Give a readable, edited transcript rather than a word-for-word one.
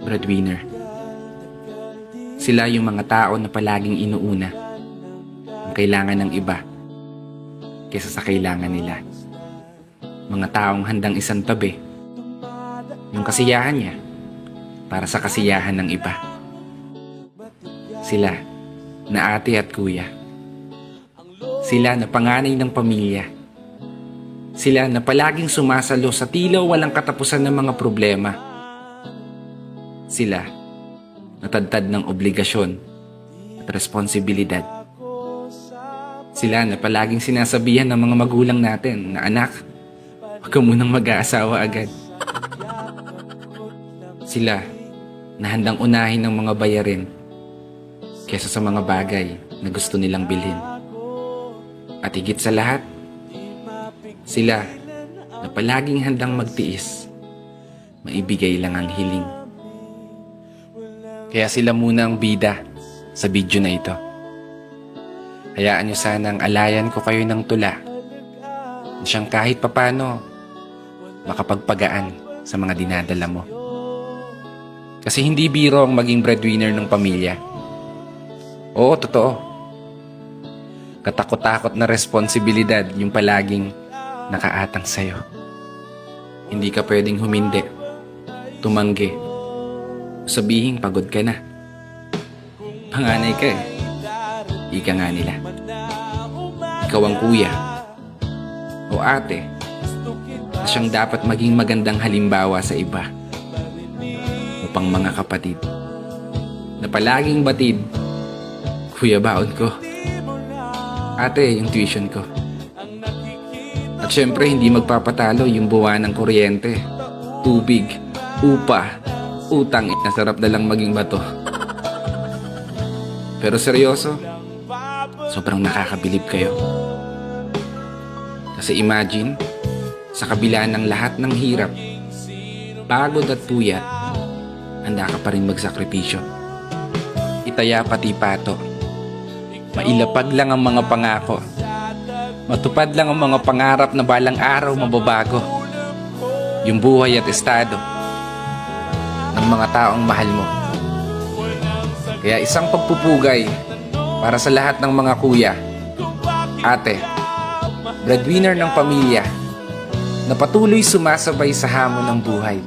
breadwinner. Sila yung mga tao na palaging inuuna ang kailangan ng iba kaysa sa kailangan nila. Mga taong handang isang tabi yung kasiyahan niya para sa kasiyahan ng iba. Sila na ate at kuya. Sila na panganay ng pamilya. Sila na palaging sumasalo sa tila walang katapusan ng mga problema. Sila na tadtad ng obligasyon at responsibilidad. Sila na palaging sinasabihan ng mga magulang natin na, anak, huwag ka munang mag-aasawa agad. Sila na handang unahin ng mga bayarin kaysa sa mga bagay na gusto nilang bilhin. At higit sa lahat, sila na palaging handang magtiis, maibigay lang ang hiling. Kaya sila muna ang bida sa video na ito. Hayaan nyo sanang alayan ko kayo ng tula na siyang kahit papano makapagpagaan sa mga dinadala mo. Kasi hindi biro ang maging breadwinner ng pamilya. Oo, totoo. Katakot-takot na responsibilidad yung palaging nakaatang sa'yo. Hindi ka pwedeng humindi, tumanggi, sabihin pagod ka na. Panganay ka eh. Ika nga nila. Ikaw ang kuya o ate na siyang dapat maging magandang halimbawa sa iba upang mga kapatid na palaging batid, kuya baon ko, ate yung tuition ko. At syempre hindi magpapatalo yung buwan ng kuryente, tubig, upa, utang. Nasarap na lang maging bato. Pero seryoso, sobrang nakakabilib kayo. Kasi imagine, sa kabila ng lahat ng hirap, pagod at puyat, handa ka pa rin magsakripisyo. Itaya pati pato. Mailapag lang ang mga pangako. Matupad lang ang mga pangarap na balang araw mababago. Yung buhay at estado ng mga taong mahal mo. Kaya isang pagpupugay para sa lahat ng mga kuya, ate, breadwinner ng pamilya na patuloy sumasabay sa hamon ng buhay.